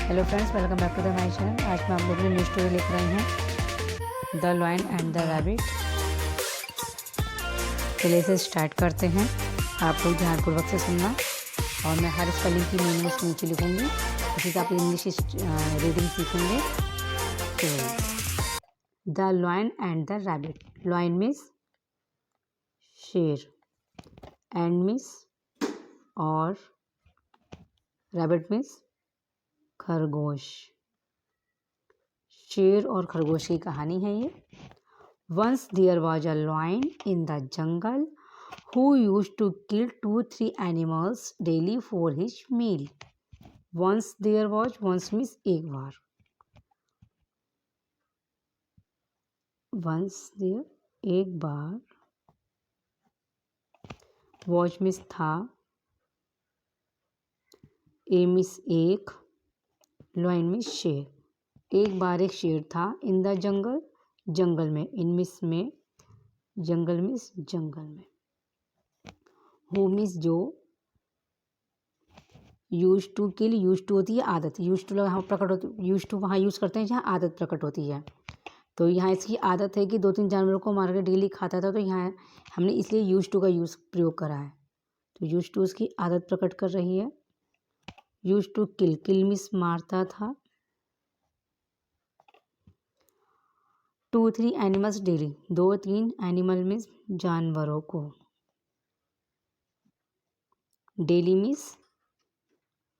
Hello friends, welcome back to the my channel. आज मैं आप लोगों के लिए न्यू स्टोरी लिख रही हूँ, the lion and the rabbit. चलिए इसे स्टार्ट करते हैं। आप लोग ध्यानपूर्वक से सुनना और मैं हर स्पेलिंग की मीनिंग उसके नीचे लिखूँगी, इसी से आप इंग्लिश रीडिंग सीखेंगे। तो the lion and the rabbit. Lion means शेर, एंड मीन्स और, रैबिट मीन्स खरगोश। शेर और खरगोश की कहानी है ये। Once there was a lion in the jungle who used to kill 2-3 animals daily for his meal. Once there was, once means एक बार, वंस देयर एक बार, वॉच मीन्स था, ए मीन्स एक, लॉयन मीन्स शेर। एक बार एक शेर था, इन द जंगल जंगल में, इन मीन्स में, जंगल मीन्स जंगल में, हु मीन्स जो, use to kill, use to होती है आदत, यूज टू यहाँ प्रकट होती, यूज टू वहाँ यूज़ करते हैं जहाँ आदत प्रकट होती है। तो यहाँ इसकी आदत है कि 2-3 जानवरों को मार के डेली खाता था, तो यहाँ हमने इसलिए यूज टू का प्रयोग करा है। तो यूज टू उसकी आदत प्रकट कर रही है। Use to kill, kill means मारता था, 2-3 एनिमल्स डेली, 2-3 एनिमल मीन्स जानवरों को, डेली मीन्स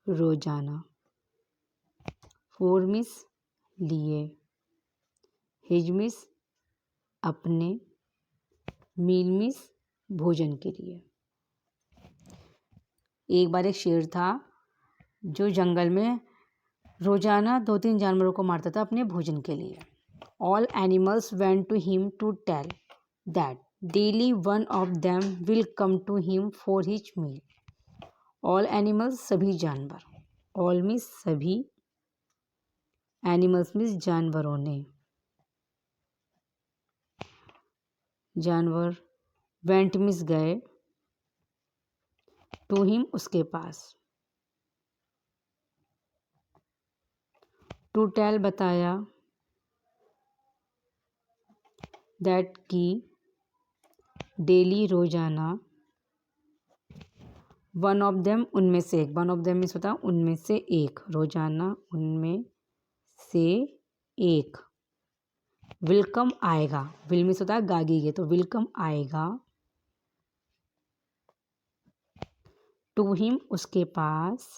रोजाना, 4 मीन्स लिए, हिज मीन्स अपने, मील मीन्स भोजन के लिए। एक बार एक शेर था जो जंगल में रोजाना 2-3 जानवरों को मारता था अपने भोजन के लिए। All animals went to him to tell that daily one of them will come to him for his meal. All animals सभी जानवर, ऑल मीन्स सभी, एनिमल्स मीन्स जानवरों ने, जानवर, वेंट मीन्स गए, टू हिम उसके पास, टू टेल बताया, दैट की डेली रोजाना, वन ऑफ देम उनमें से एक, वन ऑफ देम मीन्स होता है उनमें से एक, रोजाना उनमें से एक, विलकम आएगा, विल मीन्स होता है गागेगे, तो विलकम आएगा, टू हिम उसके पास,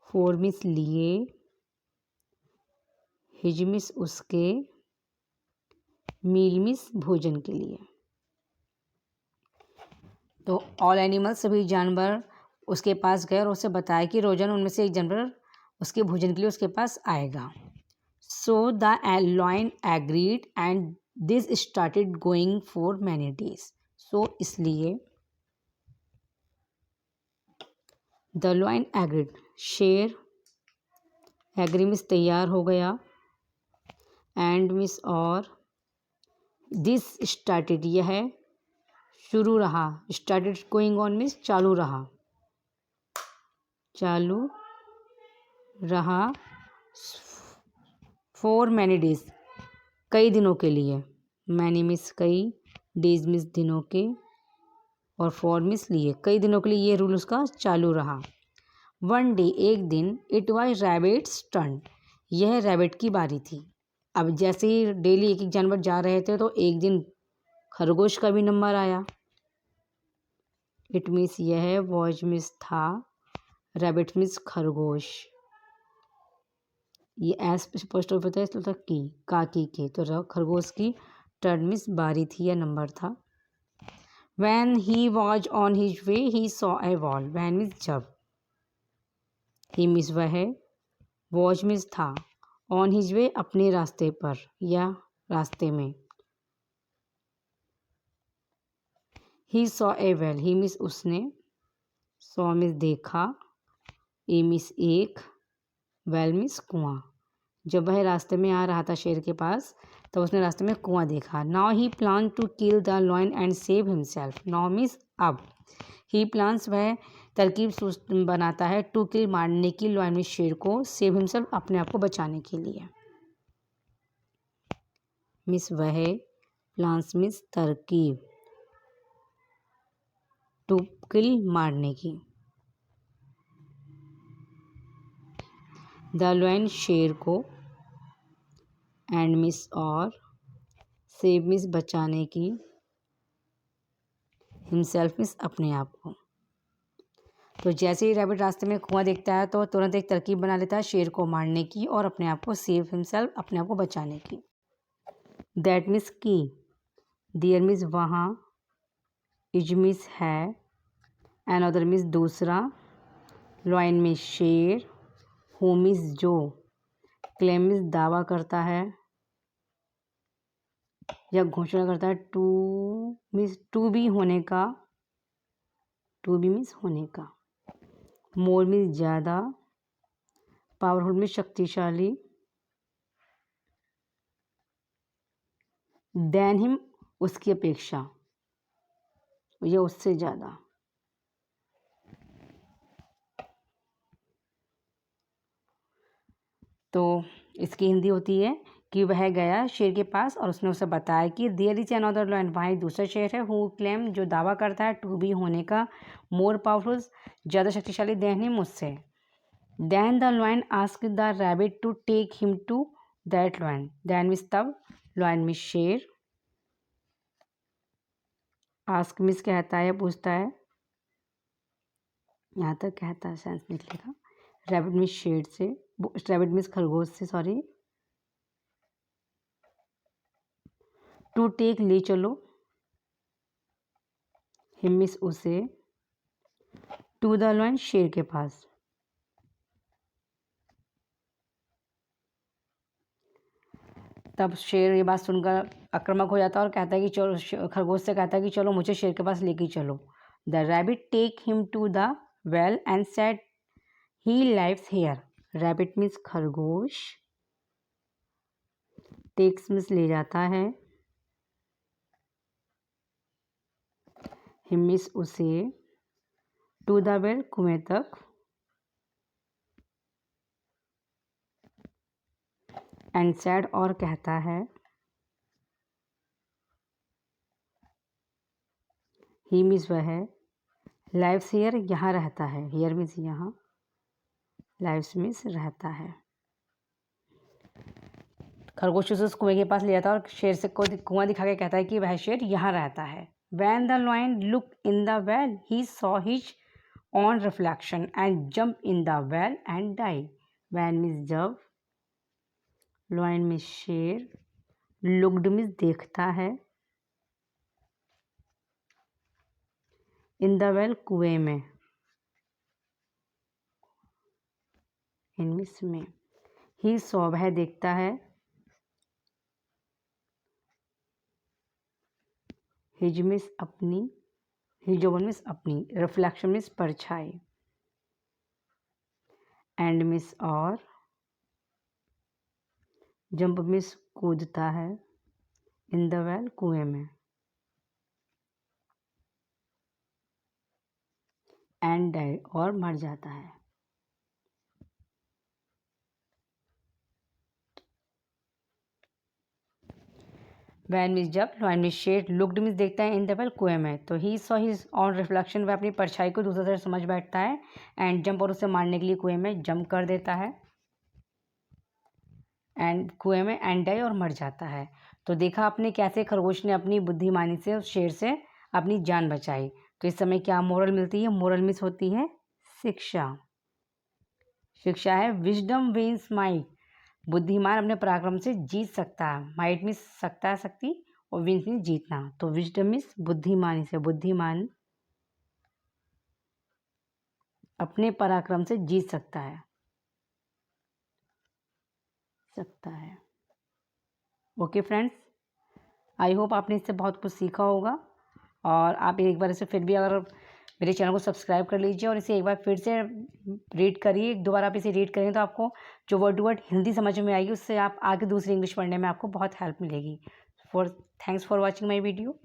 फोर मीन्स लिए, हिज मीन्स उसके, मील मीन्स भोजन के लिए। तो ऑल एनिमल सभी जानवर उसके पास गए और उसे बताया कि रोजाना उनमें से एक जानवर उसके भोजन के लिए उसके पास आएगा। So the lion agreed and this started going for many days. So इसलिए, द लॉयन एग्रीड, शेर, एग्री मीन्स तैयार हो गया, एंड मीन्स और, दिस स्टार्टेड यह है, शुरू रहा, स्टार्टेड गोइंग ऑन मीन्स चालू रहा, चालू रहा, फॉर मैनी डेज कई दिनों के लिए, मैनी मीन्स कई, डेज मीन्स दिनों के, और फॉर मीन्स लिए, कई दिनों के लिए ये रूल उसका चालू रहा। वन डे एक दिन, इट वाज रैबिट्स टर्न, यह रैबिट की बारी थी। अब जैसे ही डेली एक एक जानवर जा रहे थे तो एक दिन खरगोश का भी नंबर आया। इट मीन्स यह, वॉज मीन्स था, रैबिट मीन्स खरगोश, ये एस पोस्ट ऑफ होता है इसलिए की, काकी के, तो खरगोश की टर्न मीन्स बारी थी या नंबर था। When he was on his way he saw a well, when means जब, ही मीन्स वह, वॉज मीन्स था, ऑन हिज वे अपने रास्ते पर या रास्ते में, he saw a well, he means उसने, सॉ मीन्स देखा, ए मीन्स एक, वेल मीन्स कुआं। जब वह रास्ते में आ रहा था शेर के पास, तब उसने रास्ते में कुआं देखा। Now he plan to kill the lion and save himself, now means अब, ही प्लान्स वह तरकीब बनाता है टू किल मारने की लॉयन मिस शेर को, सेव हिमसेल्फ अपने आप को बचाने के लिए। मिस वह, प्लान्स मिस तरकीब, टू किल मारने की। द लॉयन शेर को, एंड मिस और सेव मिस बचाने की, हिमसेल्फ मिस अपने आप को। तो जैसे ही रैबिट रास्ते में कुआं देखता है तो तुरंत एक तरकीब बना लेता है शेर को मारने की और अपने आप को सेव हिमसेल्फ अपने आप को बचाने की। दैट मिस की, देयर मिस वहाँ, इज मिस है, अनदर मिस दूसरा, लॉयन मिस शेर, हु मिस जो, क्लेम मिस दावा करता है या घोषणा करता है, टू मिस टू बी होने का, टू बी मिस होने का, मोर मिस ज़्यादा, पावरफुल मिस शक्तिशाली, देन हिम उसकी अपेक्षा या उससे ज़्यादा। तो इसकी हिंदी होती है कि वह गया शेर के पास और उसने उसे बताया कि देयर इज अनदर लॉयन, वहाँ एक दूसरा शेर है, हु क्लेम जो दावा करता है, टू बी होने का, मोर पावरफुल ज़्यादा शक्तिशाली, देन हिम मुझसे। Then the lion ask the rabbit to take him to that lion, then means तब, लॉयन मिस शेर, आस्क मिस कहता है पूछता है, यहाँ तक कहता है सेंस निकलेगा, रैबिट मिस शेर से, रैबिट मिस खरगोश से, सॉरी, टू टेक ले चलो, हिम मिस उसे, टू द लॉयन शेर के पास। तब शेर ये बात सुनकर आक्रामक हो जाता है और कहता है कि चलो, खरगोश से कहता है कि चलो मुझे शेर के पास लेके चलो। The rabbit take him to the well and said he lives here, rabbit means खरगोश, टेक्स मीन्स ले जाता है, हिम मीन्स उसे, टू द वेल कुएं तक, एंड सेड और कहता है, ही मीन्स वह है, लाइव्स हियर यहाँ रहता है, हियर मीन्स यहाँ, लाइव्स मीन्स रहता है। खरगोश उसे उस कुएं के पास ले जाता है और शेर से को कुआं दिखा के कहता है कि वह शेर यहाँ रहता है। When the lion looked in the well, he saw his own reflection and jumped in the well and died. When means जब, lion means शेर, looked means देखता है, in the well कुएं में, in means में, he saw वह देखता है, his means अपनी, his जो means अपनी, reflection means परछाई, and means और, जंप means कूदता है, इन द वेल कुएं में, एंड डाइड और मर जाता है। वैन मीन्स जब, लॉयन मीन्स शेर, लुक्ड मीन्स देखता है, इन द वेल कुएं में, तो he saw his on reflection, वह अपनी परछाई को दूसरी तरफ समझ बैठता है, एंड जंप और उसे मारने के लिए कुएं में जंप कर देता है, एंड कुएं में, एंड डाई और मर जाता है। तो देखा आपने कैसे खरगोश ने अपनी बुद्धिमानी से उस शेर से अपनी जान बचाई। तो इस समय क्या मोरल मिलती है? मोरल मिस होती है शिक्षा। शिक्षा है विजडम विंस माइट, बुद्धिमान अपने पराक्रम से जीत सकता है। माइट मीन्स सकता है, शक्ति, और विंस मीन्स जीतना। तो विजडम मीन्स बुद्धिमानी से, बुद्धिमान अपने पराक्रम से जीत सकता है। ओके फ्रेंड्स, आई होप आपने इससे बहुत कुछ सीखा होगा, और आप एक बार इसे फिर भी अगर मेरे चैनल को सब्सक्राइब कर लीजिए और इसे एक बार फिर से रीड करिए। दोबारा आप इसे रीड करेंगे तो आपको जो वर्ड टू वर्ड हिंदी समझ में आएगी, उससे आप आगे दूसरी इंग्लिश पढ़ने में आपको बहुत हेल्प मिलेगी। Thanks for watching my video.